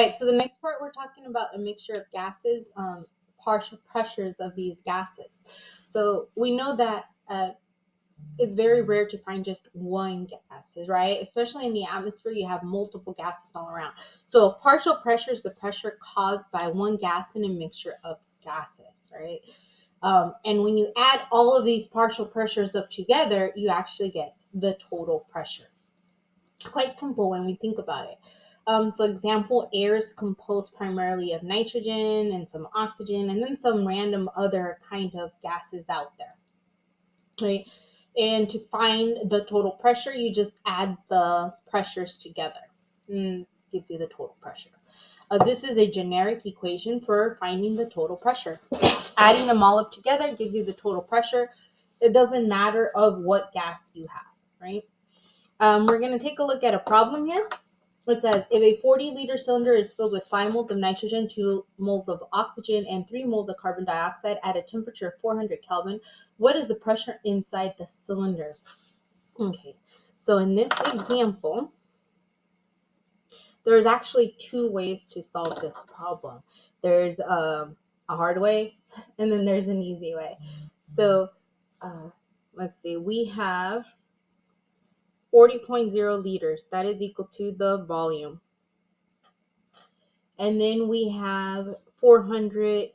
Right, so the next part we're talking about a mixture of gases, partial pressures of these gases. So we know that it's very rare to find just one gases, right? Especially in the atmosphere, you have multiple gases all around. So partial pressure is the pressure caused by one gas in a mixture of gases, right? And when you add all of these partial pressures up together, you actually get the total pressure. Quite simple when we think about it. So example, air is composed primarily of nitrogen and some oxygen and then some random other kind of gases out there, right? And to find the total pressure, you just add the pressures together and gives you the total pressure. This is a generic equation for finding the total pressure. Adding them all up together gives you the total pressure. It doesn't matter of what gas you have, right? We're going to take a look at a problem here. It says, if a 40-liter cylinder is filled with 5 moles of nitrogen, 2 moles of oxygen, and 3 moles of carbon dioxide at a temperature of 400 Kelvin, what is the pressure inside the cylinder? Okay, so in this example, there's actually two ways to solve this problem. There's a hard way, and then there's an easy way. So let's see, we have 40.0 liters. That is equal to the volume. And then we have 400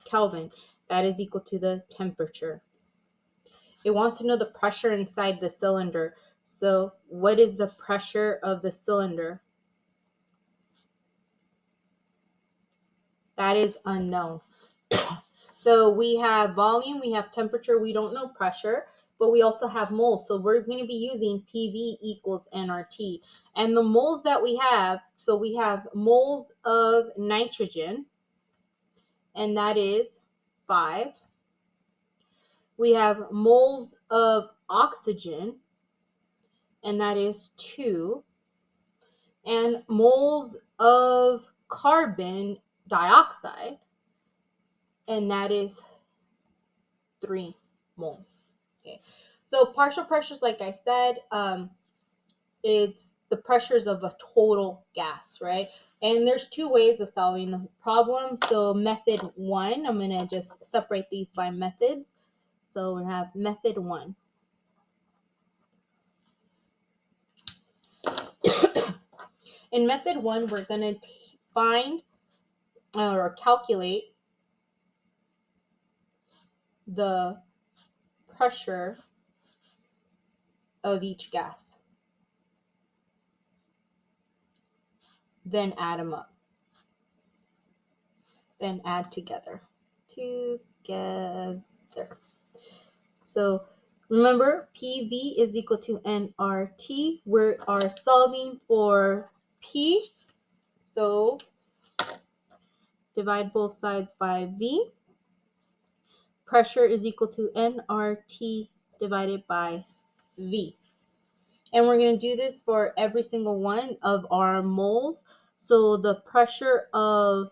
Kelvin. That is equal to the temperature. It wants to know the pressure inside the cylinder. So what is the pressure of the cylinder? That is unknown. So we have volume, we have temperature, we don't know pressure, but we also have moles. So we're going to be using PV equals nRT. And the moles that we have, so we have moles of nitrogen, and that is 5. We have moles of oxygen, and that is 2. And moles of carbon dioxide, and that is 3 moles. Okay, so partial pressures, like I said, it's the pressures of a total gas, right? And there's two ways of solving the problem. So method 1, I'm going to just separate these by methods. So we have method 1. In method 1, we're going to find or calculate the pressure of each gas. Then add them up. Then add together. So remember, PV is equal to nRT. We are solving for P. So divide both sides by V. Pressure is equal to nRT divided by V. And we're going to do this for every single one of our moles. So the pressure of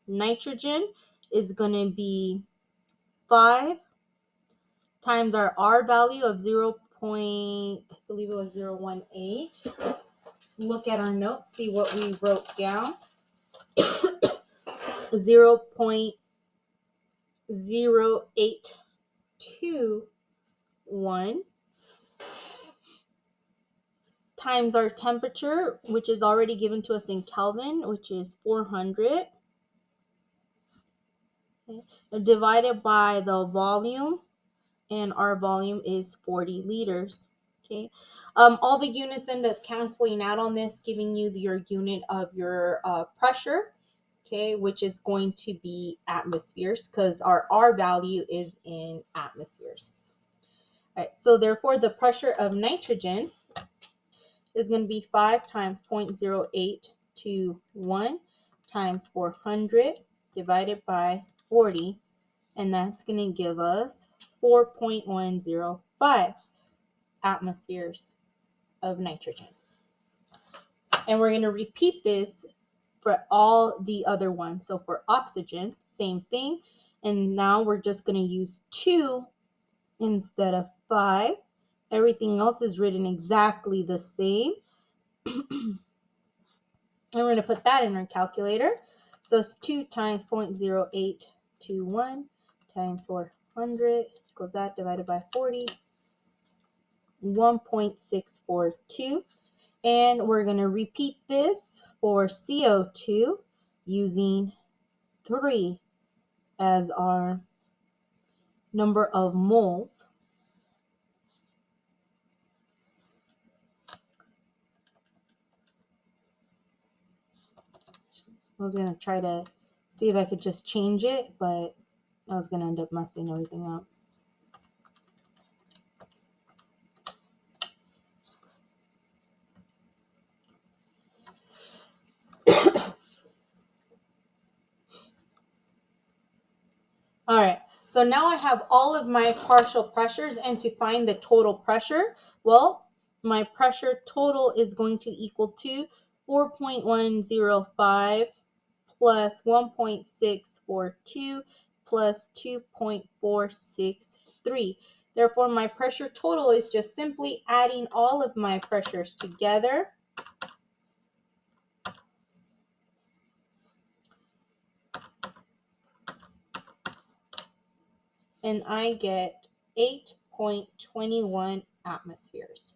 nitrogen is going to be 5 times our R value of 0.018. Look at our notes, see what we wrote down. 0.0821 times our temperature, which is already given to us in Kelvin, which is 400, okay, divided by the volume, and our volume is 40 liters. Okay, all the units end up canceling out on this, giving you your unit of your pressure, okay, which is going to be atmospheres because our R value is in atmospheres. All right, so therefore the pressure of nitrogen is going to be 5 times 0.0821 times 400 divided by 40, and that's going to give us 4.105 atmospheres of nitrogen. And we're going to repeat this for all the other ones. So for oxygen, same thing. And now we're just going to use 2 instead of 5. Everything else is written exactly the same. And we're going to put that in our calculator. So it's 2 times 0.0821 times 400 equals that divided by 40, 1.642. And we're going to repeat this for CO2 using 3 as our number of moles. I was going to try to see if I could just change it, but I was going to end up messing everything up. All right, so now I have all of my partial pressures, and to find the total pressure, well, my pressure total is going to equal to 4.105 plus 1.642 plus 2.463. Therefore, my pressure total is just simply adding all of my pressures together. And I get 8.21 atmospheres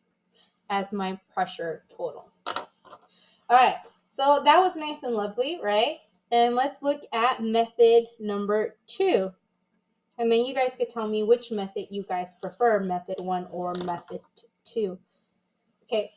as my pressure total. All right, so that was nice and lovely, right? And let's look at method number 2. And then you guys could tell me which method you guys prefer, method 1 or method 2. Okay,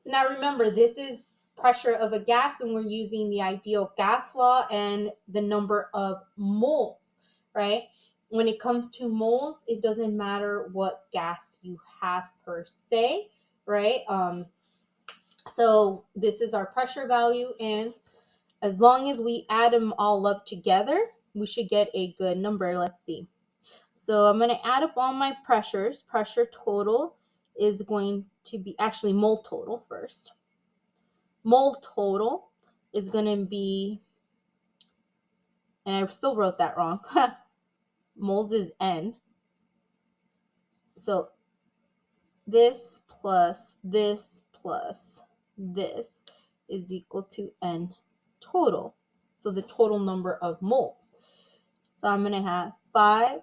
now remember, this is pressure of a gas, and we're using the ideal gas law and the number of moles, right? When it comes to moles, it doesn't matter what gas you have per se, right? So this is our pressure value, and as long as we add them all up together, we should get a good number. Let's see. So I'm going to add up all my pressures. Pressure total is going to be, actually mole total first. Mole total is going to be, and I still wrote that wrong. Moles is N. So this plus this plus this is equal to N total. So the total number of moles. So I'm going to have 5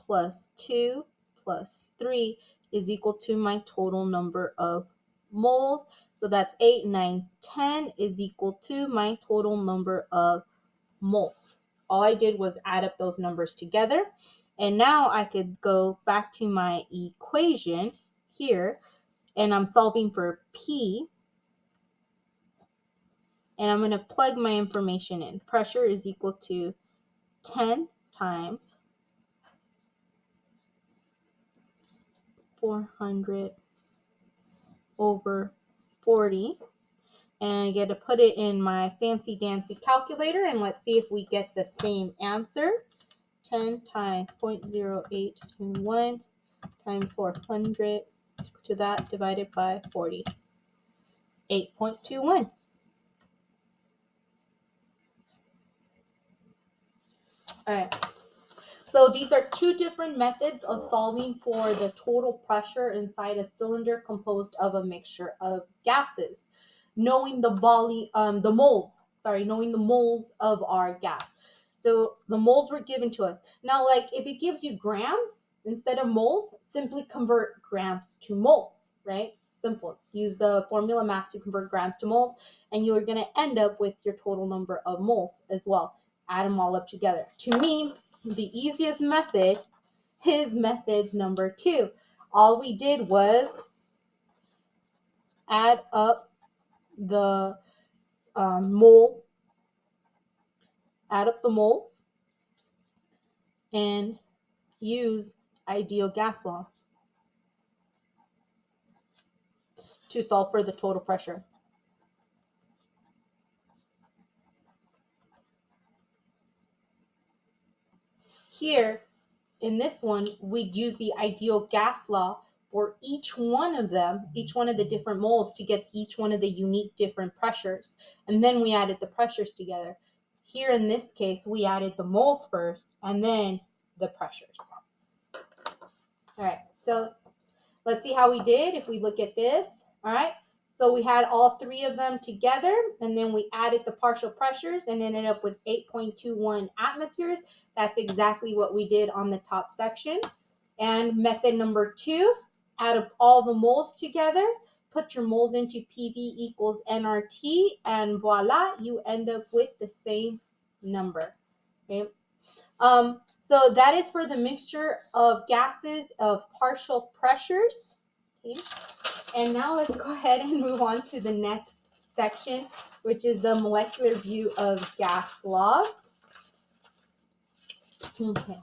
plus 2 plus 3 is equal to my total number of moles. So that's 8, 9, 10 is equal to my total number of moles. All I did was add up those numbers together. And now I could go back to my equation here, and I'm solving for P. And I'm going to plug my information in. Pressure is equal to 10 times 400 over 40. And I get to put it in my fancy dancy calculator, and let's see if we get the same answer. 10 times 0.0821 times 400 to that divided by 40. 8.21. All right. So these are two different methods of solving for the total pressure inside a cylinder composed of a mixture of gases. Knowing the knowing the moles of our gas. So the moles were given to us. Now, like if it gives you grams instead of moles, simply convert grams to moles, right? Simple. Use the formula mass to convert grams to moles, and you are going to end up with your total number of moles as well. Add them all up together. To me, the easiest method is method number 2. All we did was add up the moles, and use ideal gas law to solve for the total pressure. Here, in this one, we'd use the ideal gas law for each one of the different moles, to get each one of the unique different pressures. And then we added the pressures together. Here in this case, we added the moles first and then the pressures. All right, so let's see how we did if we look at this. All right, So we had all three of them together, and then we added the partial pressures and ended up with 8.21 atmospheres. That's exactly what we did on the top section. And method number 2, add all the moles together, put your moles into PV equals nRT, and voila, you end up with the same number. Okay. So that is for the mixture of gases of partial pressures. Okay. And now let's go ahead and move on to the next section, which is the molecular view of gas laws. Okay.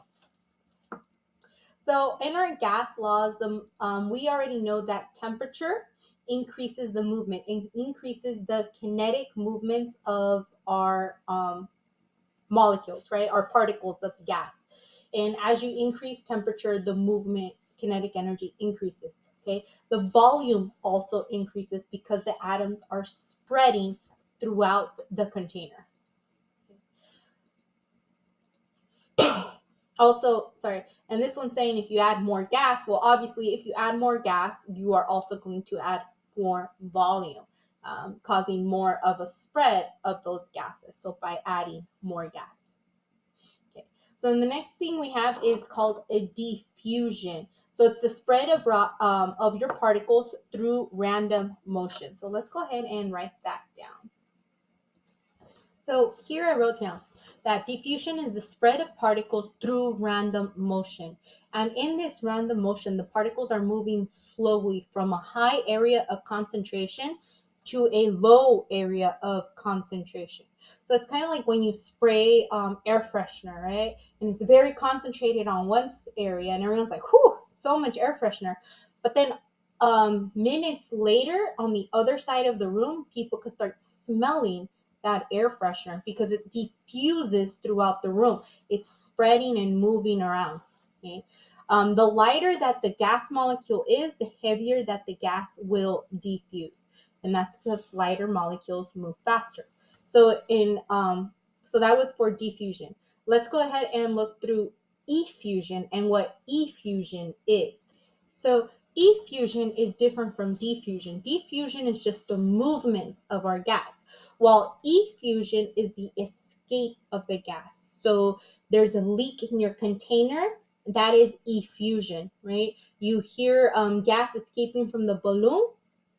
So in our gas laws, we already know that temperature increases the movement, increases the kinetic movements of our molecules, right? Our particles of gas. And as you increase temperature, the movement kinetic energy increases. Okay. The volume also increases because the atoms are spreading throughout the container. Also, sorry, and this one's saying if you add more gas, well, obviously, if you add more gas, you are also going to add more volume, causing more of a spread of those gases. So by adding more gas. Okay. So the next thing we have is called a diffusion. So it's the spread of your particles through random motion. So let's go ahead and write that down. So here I wrote down that diffusion is the spread of particles through random motion. And in this random motion, the particles are moving slowly from a high area of concentration to a low area of concentration. So it's kind of like when you spray air freshener, right? And it's very concentrated on one area, and everyone's like, whew, so much air freshener. But then minutes later, on the other side of the room, people could start smelling that air freshener because it diffuses throughout the room. It's spreading and moving around. Okay? The lighter that the gas molecule is, the heavier that the gas will diffuse, and that's because lighter molecules move faster. So so that was for diffusion. Let's go ahead and look through effusion and what effusion is. So effusion is different from diffusion. Diffusion is just the movements of our gas, while effusion is the escape of the gas. So there's a leak in your container, that is effusion, right? You hear gas escaping from the balloon,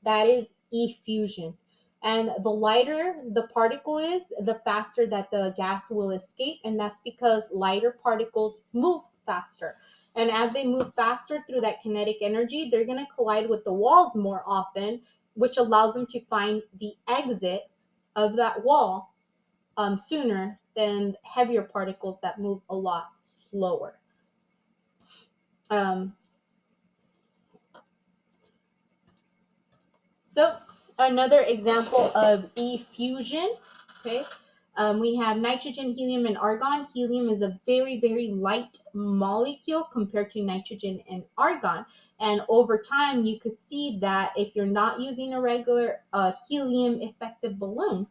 that is effusion. And the lighter the particle is, the faster that the gas will escape, and that's because lighter particles move faster. And as they move faster through that kinetic energy, they're going to collide with the walls more often, which allows them to find the exit of that wall sooner than heavier particles that move a lot slower. Um, So another example of effusion, okay, we have nitrogen, helium, and argon. Helium is a very, very light molecule compared to nitrogen and argon. And over time, you could see that if you're not using a regular helium effective balloon,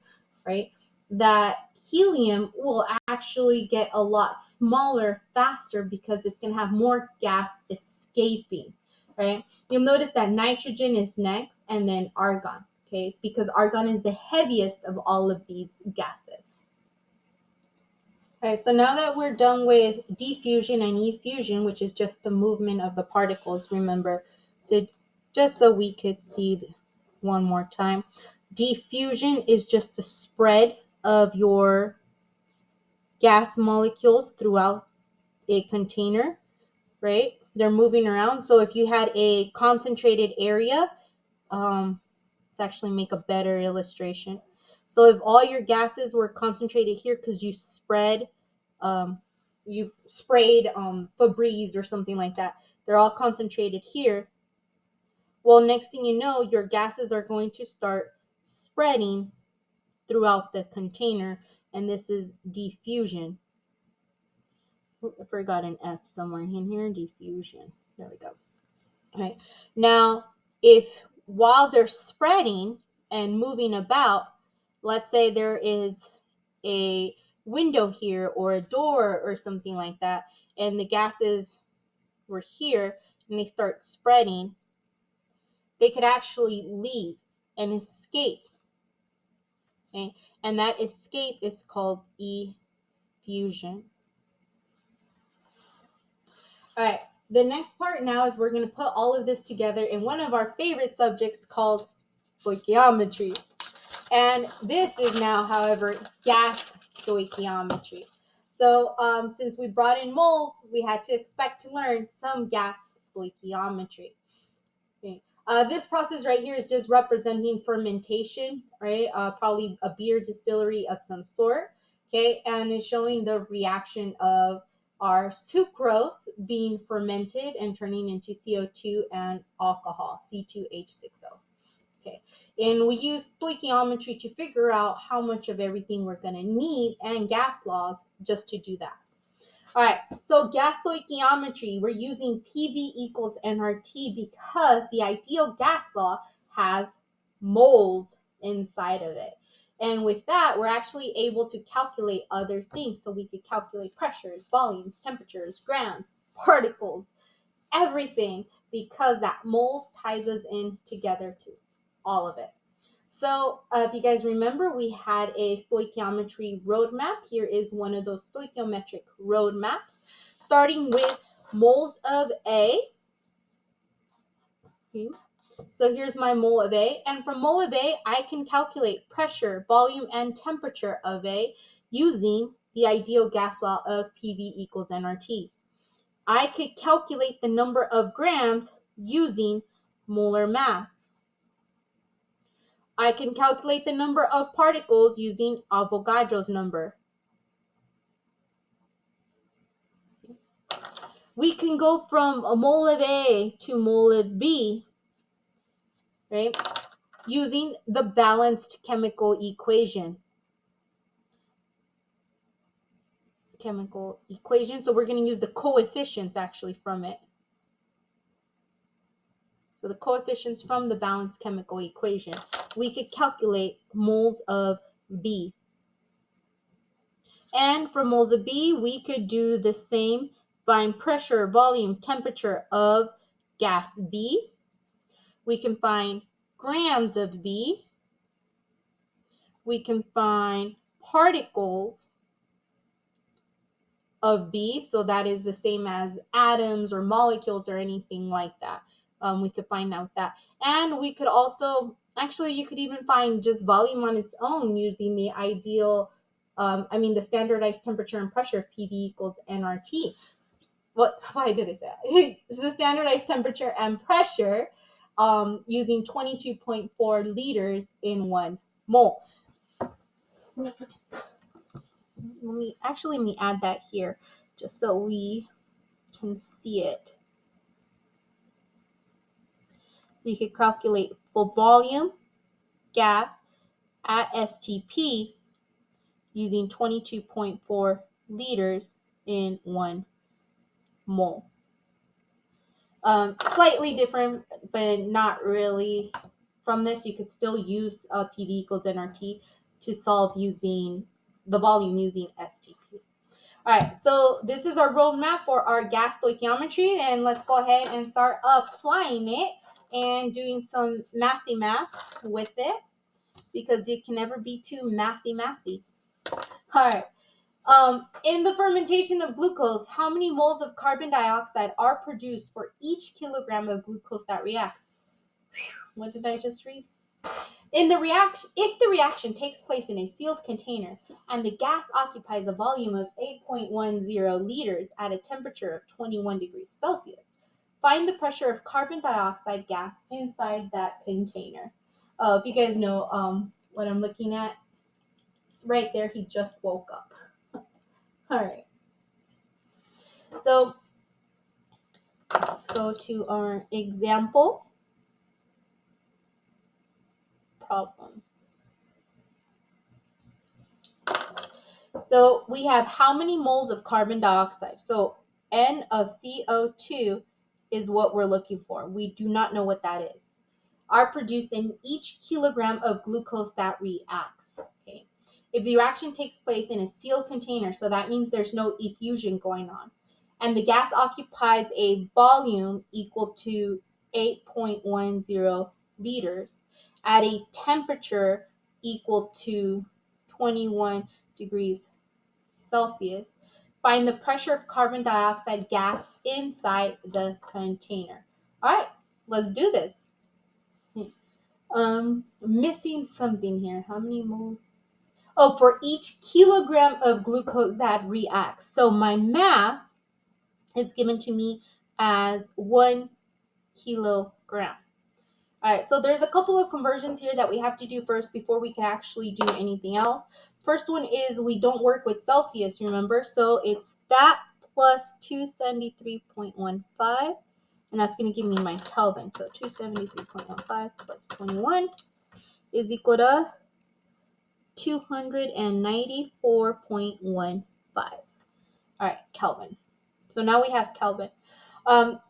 right, that helium will actually get a lot smaller faster because it's going to have more gas escaping, right? You'll notice that nitrogen is next and then argon, okay? Because argon is the heaviest of all of these gases. All right, so now that we're done with diffusion and effusion, which is just the movement of the particles, remember, to just so we could see one more time. Diffusion is just the spread of your gas molecules throughout a container, right? They're moving around. So if you had a concentrated area, let's actually make a better illustration. So if all your gases were concentrated here because you sprayed Febreze or something like that, they're all concentrated here. Well, next thing you know, your gases are going to start spreading throughout the container, and this is diffusion. I forgot an F somewhere in here. Diffusion. There we go. Okay. Now, if while they're spreading and moving about, let's say there is a window here or a door or something like that, and the gases were here and they start spreading, they could actually leave. and escape. Okay, and that escape is called effusion. All right, the next part now is we're going to put all of this together in one of our favorite subjects called stoichiometry. And this is now, however, gas stoichiometry. So since we brought in moles, we had to expect to learn some gas stoichiometry. Okay. This process right here is just representing fermentation, right? Probably a beer distillery of some sort, okay? And it's showing the reaction of our sucrose being fermented and turning into CO2 and alcohol, C2H6O. Okay, and we use stoichiometry to figure out how much of everything we're going to need and gas laws just to do that. All right, so gas stoichiometry, we're using PV equals nRT because the ideal gas law has moles inside of it. And with that, we're actually able to calculate other things. So we could calculate pressures, volumes, temperatures, grams, particles, everything, because that moles ties us in together to all of it. So if you guys remember, we had a stoichiometry roadmap. Here is one of those stoichiometric roadmaps, starting with moles of A. Okay. So here's my mole of A. And from mole of A, I can calculate pressure, volume, and temperature of A using the ideal gas law of PV equals nRT. I could calculate the number of grams using molar mass. I can calculate the number of particles using Avogadro's number. We can go from a mole of A to mole of B, right, using the balanced chemical equation. So we're going to use the coefficients actually from it. So the coefficients from the balanced chemical equation. We could calculate moles of B. And for moles of B, we could do the same, find pressure, volume, temperature of gas B. We can find grams of B. We can find particles of B, so that is the same as atoms or molecules or anything like that. We could find out that. And we could also, actually, you could even find just volume on its own using the ideal, the standardized temperature and pressure, PV equals nRT. Why did I say that? It's the standardized temperature and pressure using 22.4 liters in 1 mole. Let me add that here just so we can see it. So you could calculate full volume gas at STP using 22.4 liters in 1 mole. Slightly different, but not really. From this, you could still use PV equals nRT to solve using the volume using STP. All right, so this is our roadmap for our gas stoichiometry, and let's go ahead and start applying it and doing some mathy math with it, because you can never be too mathy. All right. In the fermentation of glucose, how many moles of carbon dioxide are produced for each kilogram of glucose that reacts? What did I just read? If the reaction takes place in a sealed container and the gas occupies a volume of 8.10 liters at a temperature of 21 degrees Celsius, find the pressure of carbon dioxide gas inside that container. If you guys know what I'm looking at, it's right there. He just woke up. All right. So let's go to our example problem. So we have how many moles of carbon dioxide? So N of CO2 is what we're looking for. We do not know what that is. Are produced in each kilogram of glucose that reacts. Okay. If the reaction takes place in a sealed container, so that means there's no effusion going on, and the gas occupies a volume equal to 8.10 liters at a temperature equal to 21 degrees Celsius. Find the pressure of carbon dioxide gas inside the container. All right, let's do this. Missing something here. How many moles? Oh, for each kilogram of glucose that reacts. So my mass is given to me as 1 kilogram. All right, so there's a couple of conversions here that we have to do first before we can actually do anything else. First one is we don't work with Celsius, remember? So it's that plus 273.15, and that's going to give me my Kelvin. So 273.15 plus 21 is equal to 294.15. All right, Kelvin. So now we have Kelvin.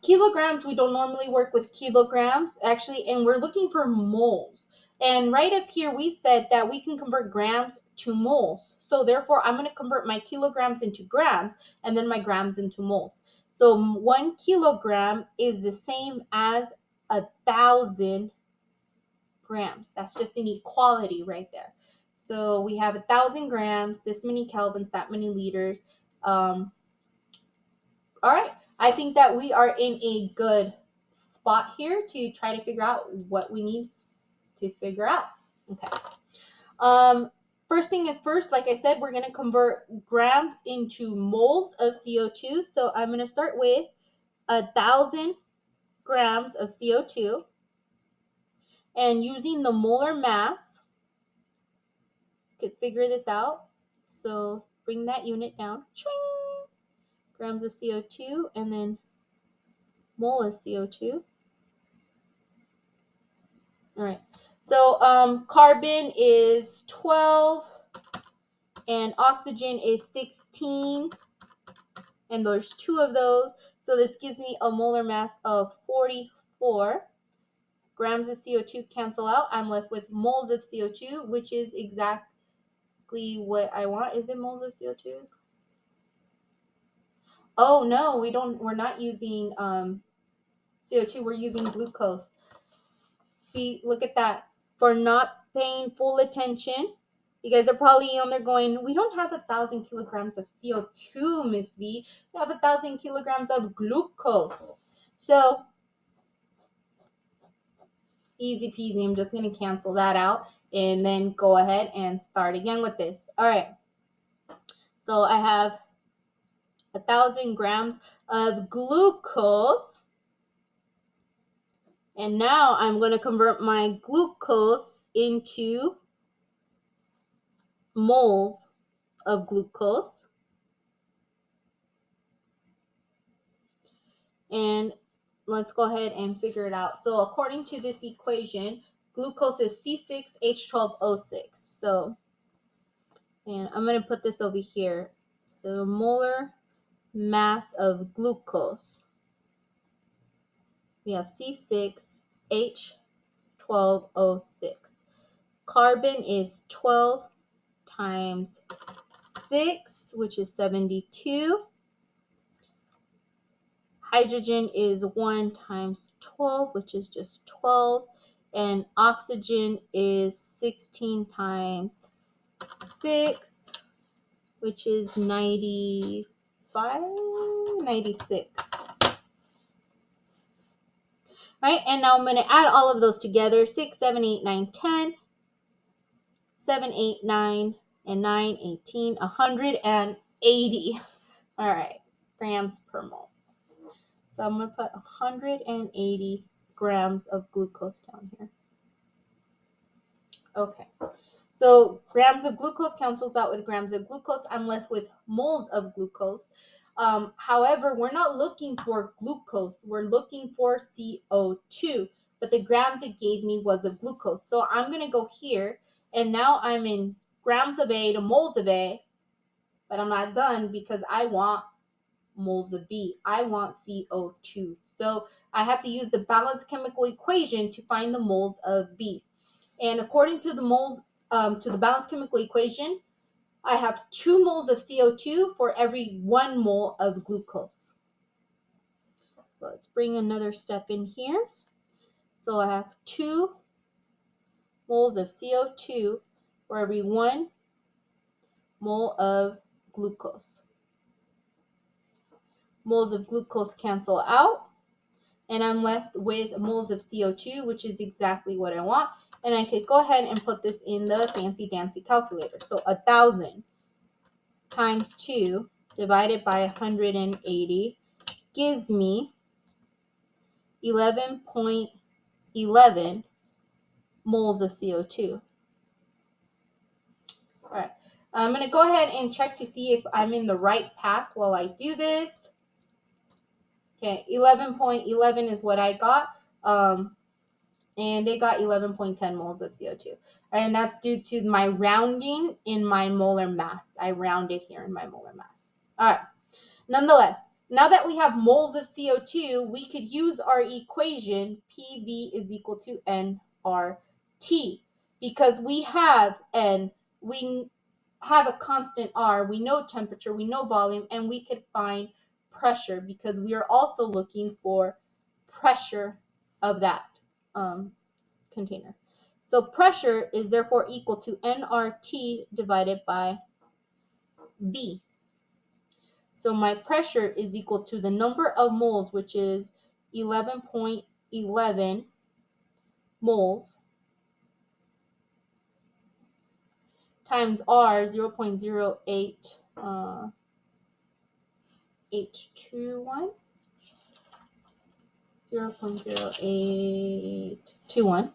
Kilograms, we don't normally work with kilograms, actually, and we're looking for moles. And right up here, we said that we can convert grams to moles. So therefore, I'm going to convert my kilograms into grams and then my grams into moles. So 1 kilogram is the same as 1,000 grams. That's just an equality right there. So we have 1,000 grams, this many kelvins, that many liters. All right. I think that we are in a good spot here to try to figure out what we need to figure out. Okay. First thing is first, like I said, we're going to convert grams into moles of CO2. So I'm going to start with 1,000 grams of CO2. And using the molar mass, you could figure this out. So bring that unit down. Grams of CO2 and then mole of CO2. All right. So carbon is 12 and oxygen is 16. And there's 2 of those. So this gives me a molar mass of 44. Grams of CO2 cancel out. I'm left with moles of CO2, which is exactly what I want. Is it moles of CO2? Oh no, we're not using CO2, we're using glucose. See, look at that. For not paying full attention, you guys are probably on there going, we don't have 1,000 kilograms of CO2, Miss V. We have 1,000 kilograms of glucose. So, easy peasy. I'm just going to cancel that out and then go ahead and start again with this. All right. So, I have 1,000 grams of glucose. And now I'm going to convert my glucose into moles of glucose. And let's go ahead and figure it out. So according to this equation, glucose is C6H12O6. So, and I'm going to put this over here. So molar mass of glucose. We have C6H12O6. Carbon is 12 times 6, which is 72. Hydrogen is 1 times 12, which is just 12. And oxygen is 16 times 6, which is 95, 96. All right, and now I'm going to add all of those together. 6, 7, 8, 9, 10. 7, 8, 9, and 9, 18, 180. All right, grams per mole. So I'm going to put 180 grams of glucose down here. Okay. So grams of glucose cancels out with grams of glucose. I'm left with moles of glucose. However, we're not looking for glucose. We're looking for CO2. But the grams it gave me was of glucose. So I'm going to go here. And now I'm in grams of A to moles of A. But I'm not done because I want moles of B. I want CO2. So I have to use the balanced chemical equation to find the moles of B. And according to the moles, to the balanced chemical equation, I have 2 moles of CO2 for every 1 mole of glucose. So let's bring another step in here. So I have 2 moles of CO2 for every 1 mole of glucose. Moles of glucose cancel out, and I'm left with moles of CO2, which is exactly what I want. And I could go ahead and put this in the fancy dancy calculator. So 1,000 times 2 divided by 180 gives me 11.11 moles of CO2. All right, I'm going to go ahead and check to see if I'm in the right path while I do this. Okay, 11.11 is what I got, and they got 11.10 moles of CO2. And that's due to my rounding in my molar mass. I rounded here in my molar mass. All right, nonetheless, now that we have moles of CO2, we could use our equation PV is equal to nRT, because we have N, we have a constant R, we know temperature, we know volume, and we could find pressure because we are also looking for pressure of that container. So pressure is therefore equal to nRT divided by V. So my pressure is equal to the number of moles, which is 11.11 moles, times R, 0.08 H21, 0.0821,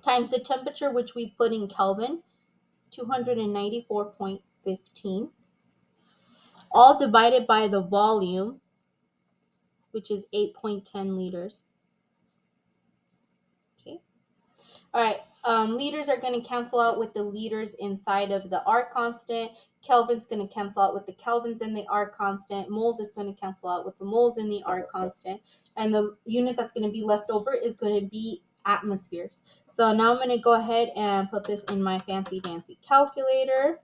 times the temperature, which we put in Kelvin, 294.15, all divided by the volume, which is 8.10 liters. Okay. All right. Liters are going to cancel out with the liters inside of the R constant. Kelvin's going to cancel out with the kelvins in the R constant. Moles is going to cancel out with the moles in the R constant. And the unit that's going to be left over is going to be atmospheres. So now I'm going to go ahead and put this in my fancy dancy calculator.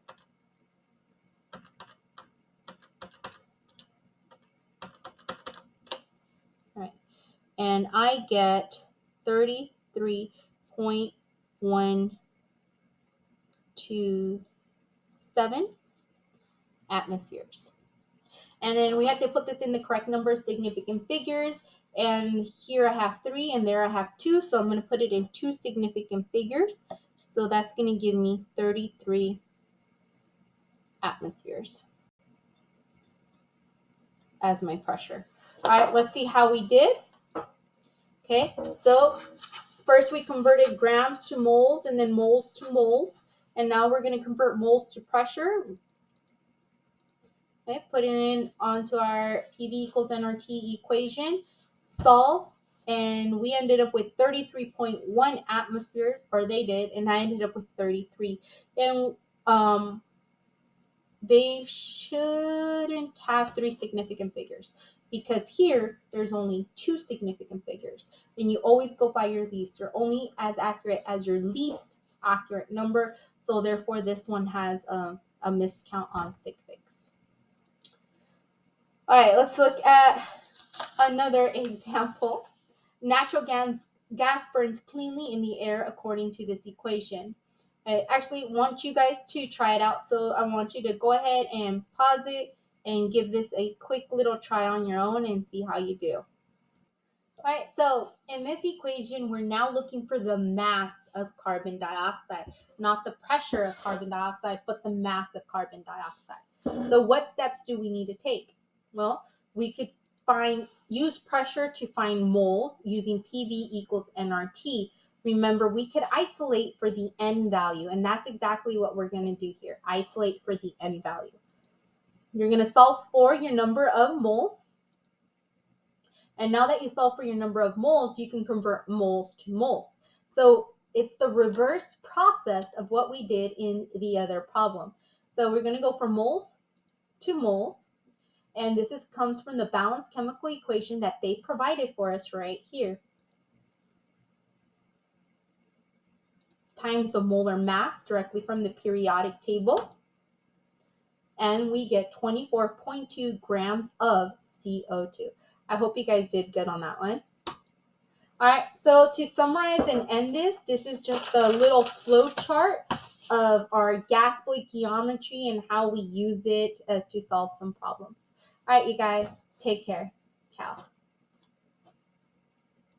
All right. And I get 33.127 atmospheres. And then we have to put this in the correct number, significant figures. And here I have 3 and there I have 2. So I'm going to put it in 2 significant figures. So that's going to give me 33 atmospheres as my pressure. All right, let's see how we did. Okay, so first we converted grams to moles and then moles to moles. And now we're going to convert moles to pressure. Okay, put it in onto our PV equals nRT equation, solve, and we ended up with 33.1 atmospheres, or they did, and I ended up with 33. And they shouldn't have 3 significant figures, because here there's only 2 significant figures. And you always go by your least. You're only as accurate as your least accurate number. So therefore, this one has a miscount on sig figs. All right, let's look at another example. Natural gas burns cleanly in the air according to this equation. I actually want you guys to try it out, so I want you to go ahead and pause it and give this a quick little try on your own and see how you do. All right, so in this equation, we're now looking for the mass of carbon dioxide, not the pressure of carbon dioxide, but the mass of carbon dioxide. So what steps do we need to take? Well, we could use pressure to find moles using PV equals nRT. Remember, we could isolate for the N value, and that's exactly what we're going to do here. Isolate for the N value. You're going to solve for your number of moles. And now that you solve for your number of moles, you can convert moles to moles. So it's the reverse process of what we did in the other problem. So we're going to go from moles to moles. And this comes from the balanced chemical equation that they provided for us right here. Times the molar mass directly from the periodic table. And we get 24.2 grams of CO2. I hope you guys did good on that one. All right, so to summarize and end this is just a little flow chart of our gas stoichiometry and how we use it to solve some problems. All right, you guys, take care. Ciao.